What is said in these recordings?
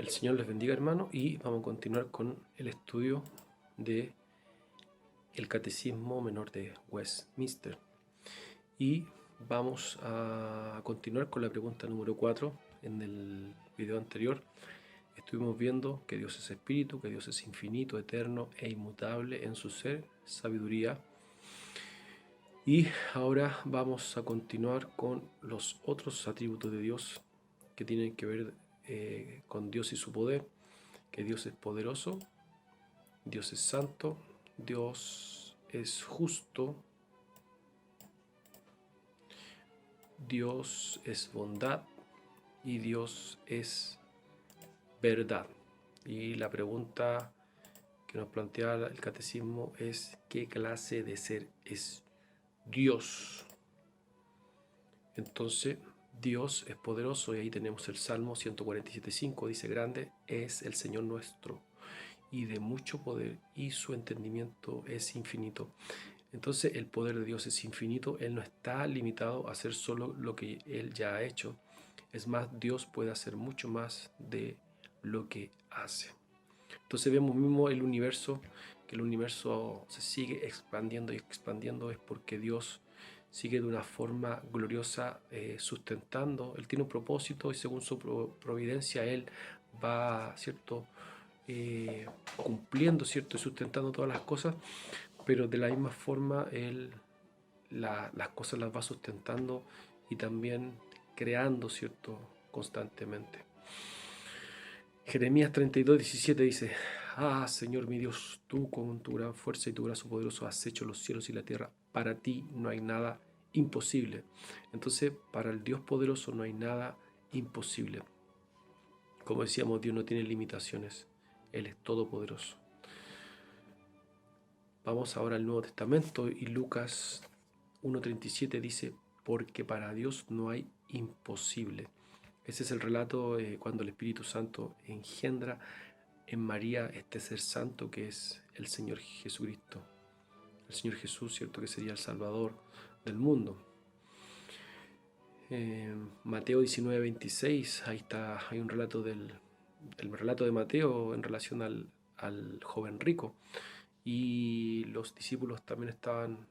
El Señor les bendiga, hermano, y vamos a continuar con el estudio de el Catecismo Menor de Westminster. Y vamos a continuar con la pregunta número 4. En el video anterior estuvimos viendo que Dios es espíritu, que Dios es infinito, eterno e inmutable en su ser, sabiduría. Y ahora vamos a continuar con los otros atributos de Dios que tienen que ver con Dios y su poder, que Dios es poderoso, Dios es santo, Dios es justo, Dios es bondad y Dios es verdad. Y la pregunta que nos plantea el catecismo es: ¿qué clase de ser es Dios? Entonces, Dios es poderoso, y ahí tenemos el Salmo 147:5, dice: grande es el Señor nuestro, y de mucho poder, y su entendimiento es infinito. Entonces el poder de Dios es infinito, Él no está limitado a hacer solo lo que Él ya ha hecho. Es más, Dios puede hacer mucho más de lo que hace. Entonces vemos mismo el universo, que el universo se sigue expandiendo y expandiendo, es porque Dios sigue de una forma gloriosa sustentando. Él tiene un propósito y según su providencia Él va, ¿cierto?, cumpliendo, ¿cierto?, y sustentando todas las cosas, pero de la misma forma Él las cosas las va sustentando y también creando, ¿cierto?, constantemente. Jeremías 32:17 dice: ah, Señor mi Dios, tú con tu gran fuerza y tu brazo poderoso has hecho los cielos y la tierra. Para ti no hay nada imposible. Entonces, para el Dios poderoso no hay nada imposible. Como decíamos, Dios no tiene limitaciones. Él es todopoderoso. Vamos ahora al Nuevo Testamento y Lucas 1:37 dice: porque para Dios no hay imposible. Ese es el relato cuando el Espíritu Santo engendra en María este ser santo que es el Señor Jesucristo. El Señor Jesús, ¿cierto?, que sería el Salvador del mundo. Mateo 19:26, ahí está, hay un relato el relato de Mateo en relación al joven rico. Y los discípulos también estaban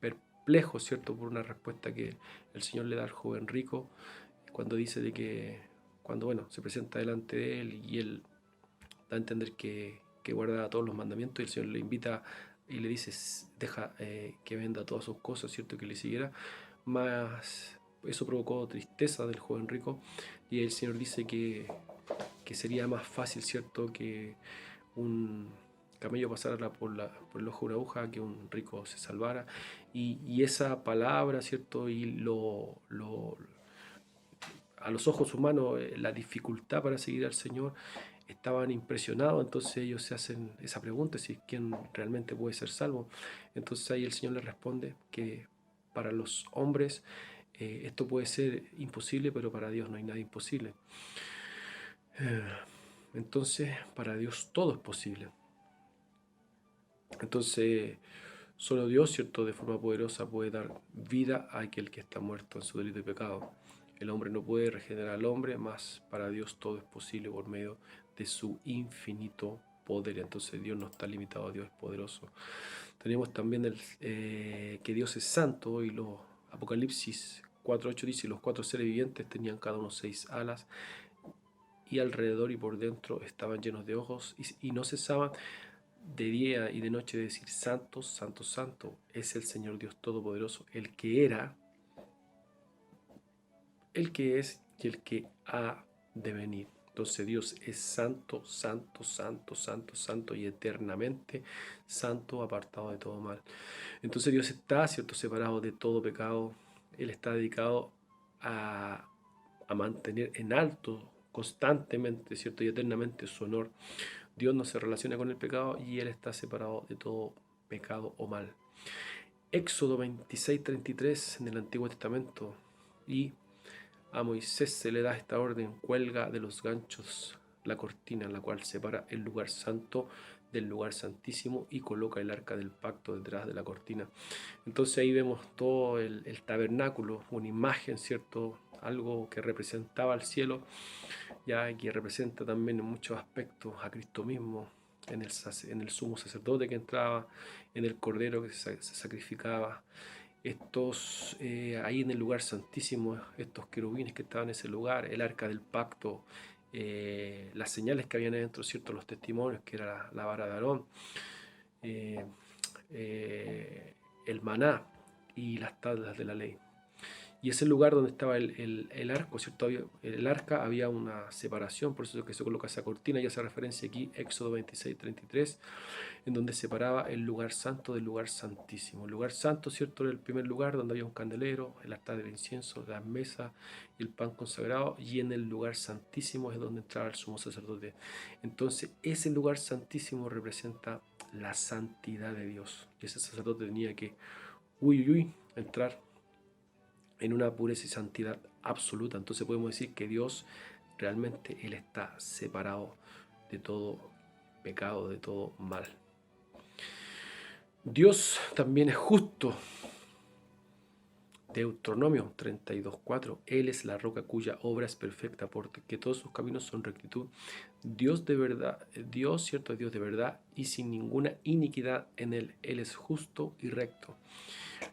perplejos, ¿cierto?, por una respuesta que el Señor le da al joven rico, cuando dice de que, cuando se presenta delante de él y él da a entender que guarda todos los mandamientos, y el Señor le invita y le dice: deja que venda todas sus cosas, ¿cierto?, que le siguiera. Más eso provocó tristeza del joven rico, y el Señor dice que sería más fácil, ¿cierto?, que un camello pasara por el ojo de una aguja que un rico se salvara. Y esa palabra, ¿cierto?, y a los ojos humanos, la dificultad para seguir al Señor, estaban impresionados. Entonces ellos se hacen esa pregunta: si quién realmente puede ser salvo. Entonces ahí el Señor les responde que para los hombres esto puede ser imposible, pero para Dios no hay nada imposible. Entonces para Dios todo es posible. Entonces solo Dios, ¿cierto?, de forma poderosa puede dar vida a aquel que está muerto en su delito y pecado. El hombre no puede regenerar al hombre, mas para Dios todo es posible por medio de su infinito poder. Entonces Dios no está limitado, Dios es poderoso. Tenemos también que Dios es santo, y los Apocalipsis 4:8 dice: los 4 seres vivientes tenían cada uno 6 alas, y alrededor y por dentro estaban llenos de ojos, y no cesaban de día y de noche de decir: santo, santo, santo es el Señor Dios Todopoderoso, el que era, el que es y el que ha de venir. Entonces Dios es santo, santo, santo, santo, santo, y eternamente santo, apartado de todo mal. Entonces Dios está, ¿cierto?, separado de todo pecado. Él está dedicado a mantener en alto constantemente, ¿cierto?, y eternamente su honor. Dios no se relaciona con el pecado, y Él está separado de todo pecado o mal. Éxodo 26:33 en el Antiguo Testamento: y a Moisés se le da esta orden: cuelga de los ganchos la cortina, la cual separa el lugar santo del lugar santísimo, y coloca el arca del pacto detrás de la cortina. Entonces ahí vemos todo el tabernáculo, una imagen, ¿cierto?, algo que representaba al cielo, ya que representa también en muchos aspectos a Cristo mismo, en el sumo sacerdote que entraba, en el cordero que se sacrificaba. Ahí en el lugar santísimo, estos querubines que estaban en ese lugar, el arca del pacto, las señales que habían adentro, ¿cierto? Los testimonios, que era la vara de Aarón, eh, el maná y las tablas de la ley. Y ese lugar donde estaba el arco, ¿cierto? El arca, había una separación, por eso es que se coloca esa cortina y hace referencia aquí, Éxodo 26:33, en donde separaba el lugar santo del lugar santísimo. El lugar santo, ¿cierto?, era el primer lugar donde había un candelero, el altar del incienso, las mesas y el pan consagrado, y en el lugar santísimo es donde entraba el sumo sacerdote. Entonces, ese lugar santísimo representa la santidad de Dios. Y ese sacerdote tenía que, entrar en una pureza y santidad absoluta. Entonces podemos decir que Dios realmente Él está separado de todo pecado, de todo mal. Dios también es justo. Deuteronomio 32:4. Él es la roca cuya obra es perfecta, porque todos sus caminos son rectitud. Dios de verdad, Dios, cierto, es Dios de verdad y sin ninguna iniquidad en él. Él es justo y recto.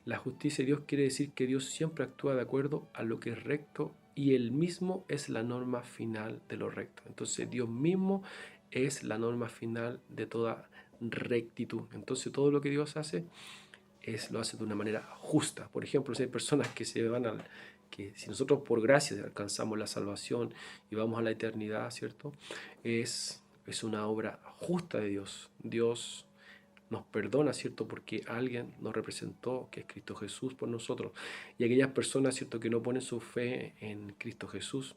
La justicia de Dios quiere decir que Dios siempre actúa de acuerdo a lo que es recto y Él mismo es la norma final de lo recto. Entonces Dios mismo es la norma final de toda rectitud. Entonces todo lo que Dios hace lo hace de una manera justa. Por ejemplo, si hay personas que que si nosotros por gracia alcanzamos la salvación y vamos a la eternidad, ¿cierto? Es una obra justa de Dios. Dios nos perdona, ¿cierto? Porque alguien nos representó, que es Cristo Jesús por nosotros. Y aquellas personas, ¿cierto?, que no ponen su fe en Cristo Jesús,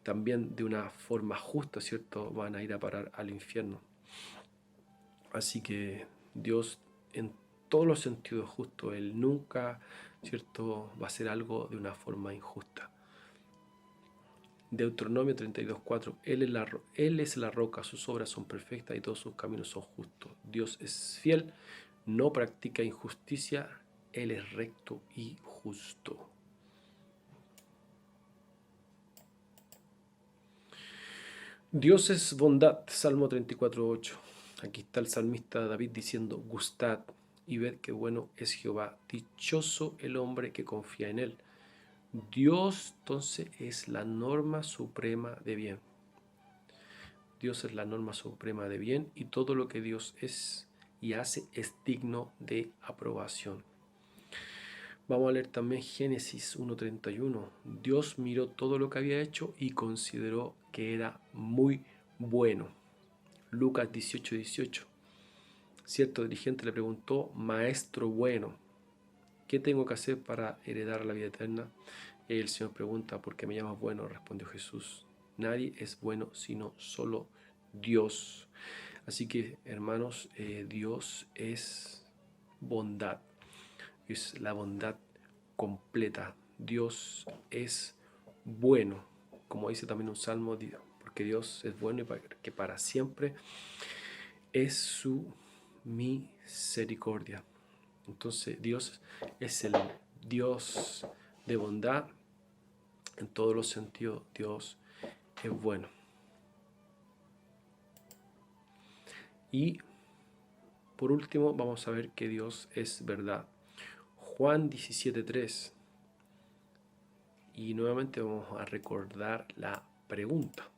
también de una forma justa, ¿cierto?, van a ir a parar al infierno. Así que Dios en todos los sentidos es justo. Él nunca, ¿cierto?, va a hacer algo de una forma injusta. Deuteronomio 32:4. Él es la roca, sus obras son perfectas y todos sus caminos son justos. Dios es fiel, no practica injusticia, Él es recto y justo. Dios es bondad, Salmo 34:8. Aquí está el salmista David diciendo: gustad y ved qué bueno es Jehová, dichoso el hombre que confía en él. Dios entonces es la norma suprema de bien. Dios es la norma suprema de bien y todo lo que Dios es y hace es digno de aprobación. Vamos a leer también Génesis 1:31. Dios miró todo lo que había hecho y consideró que era muy bueno. Lucas 18:18. Cierto dirigente le preguntó: Maestro bueno, ¿qué tengo que hacer para heredar la vida eterna? Y el Señor pregunta: ¿por qué me llamas bueno? Respondió Jesús: nadie es bueno sino solo Dios. Así que, hermanos, Dios es bondad, es la bondad completa. Dios es bueno, como dice también un salmo, porque Dios es bueno y que para siempre es su misericordia. Entonces Dios es el Dios de bondad en todos los sentidos. Dios es bueno. Y por último vamos a ver que Dios es verdad. Juan 17:3. Y nuevamente vamos a recordar la pregunta: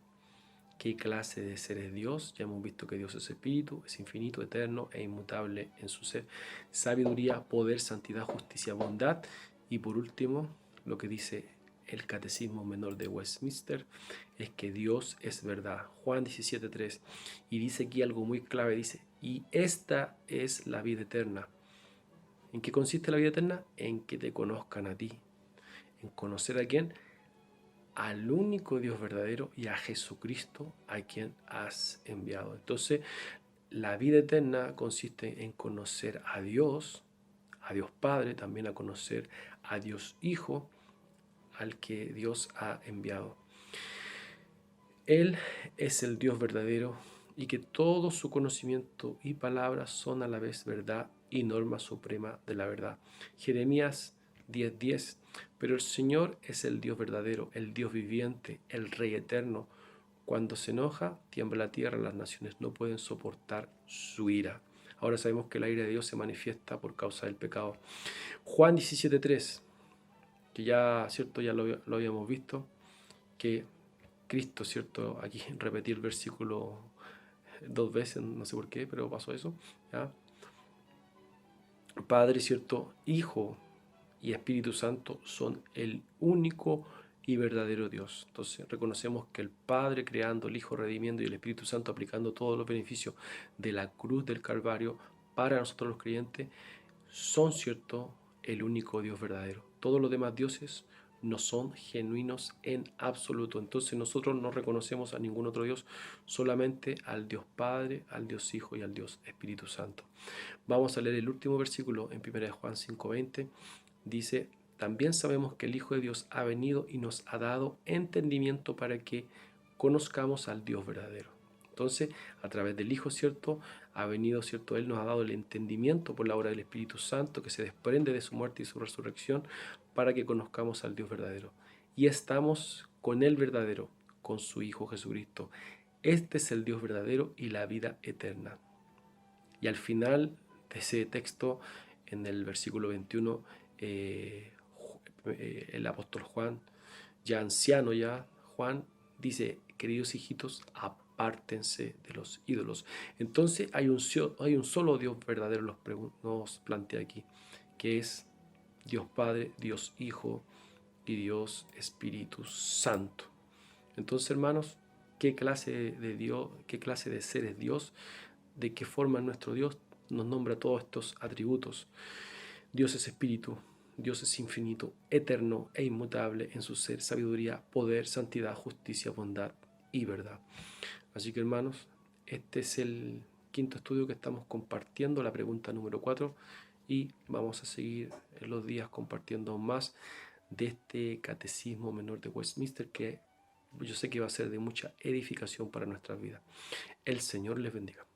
¿qué clase de ser es Dios? Ya hemos visto que Dios es espíritu, es infinito, eterno e inmutable en su ser. Sabiduría, poder, santidad, justicia, bondad. Y por último, lo que dice el Catecismo Menor de Westminster es que Dios es verdad. Juan 17:3. Y dice aquí algo muy clave, dice: y esta es la vida eterna. ¿En qué consiste la vida eterna? En que te conozcan a ti. ¿En conocer a quién? Al único Dios verdadero y a Jesucristo a quien has enviado. Entonces, la vida eterna consiste en conocer a Dios Padre, también a conocer a Dios Hijo, al que Dios ha enviado. Él es el Dios verdadero y que todo su conocimiento y palabras son a la vez verdad y norma suprema de la verdad. Jeremías 10:10. Pero el Señor es el Dios verdadero, el Dios viviente, el Rey eterno. Cuando se enoja, tiembla la tierra, las naciones no pueden soportar su ira. Ahora sabemos que la ira de Dios se manifiesta por causa del pecado. Juan 17:3, que ya, ¿cierto? Ya lo habíamos visto, que Cristo, ¿cierto? Aquí repetí el versículo 2 veces, no sé por qué, pero pasó eso. ¿Ya? Padre, ¿cierto? Hijo y Espíritu Santo son el único y verdadero Dios. Entonces reconocemos que el Padre creando, el Hijo redimiendo y el Espíritu Santo aplicando todos los beneficios de la cruz del Calvario para nosotros los creyentes son, ¿cierto?, el único Dios verdadero. Todos los demás dioses no son genuinos en absoluto. Entonces nosotros no reconocemos a ningún otro Dios, solamente al Dios Padre, al Dios Hijo y al Dios Espíritu Santo. Vamos a leer el último versículo en 1 Juan 5:20. Dice, también sabemos que el Hijo de Dios ha venido y nos ha dado entendimiento para que conozcamos al Dios verdadero. Entonces, a través del Hijo, ¿cierto? Ha venido, ¿cierto? Él nos ha dado el entendimiento por la obra del Espíritu Santo que se desprende de su muerte y su resurrección para que conozcamos al Dios verdadero. Y estamos con el verdadero, con su Hijo Jesucristo. Este es el Dios verdadero y la vida eterna. Y al final de ese texto, en el versículo 21, el apóstol Juan, ya anciano ya, Juan dice, queridos hijitos, apártense de los ídolos. Entonces hay un solo Dios verdadero, nos plantea aquí, que es Dios Padre, Dios Hijo y Dios Espíritu Santo. Entonces, hermanos, ¿qué clase de Dios, qué clase de ser es Dios? ¿De qué forma nuestro Dios nos nombra todos estos atributos? Dios es espíritu, Dios es infinito, eterno e inmutable en su ser, sabiduría, poder, santidad, justicia, bondad y verdad. Así que, hermanos, este es el quinto estudio que estamos compartiendo, la pregunta número 4, y vamos a seguir en los días compartiendo más de este catecismo menor de Westminster que yo sé que va a ser de mucha edificación para nuestras vidas. El Señor les bendiga.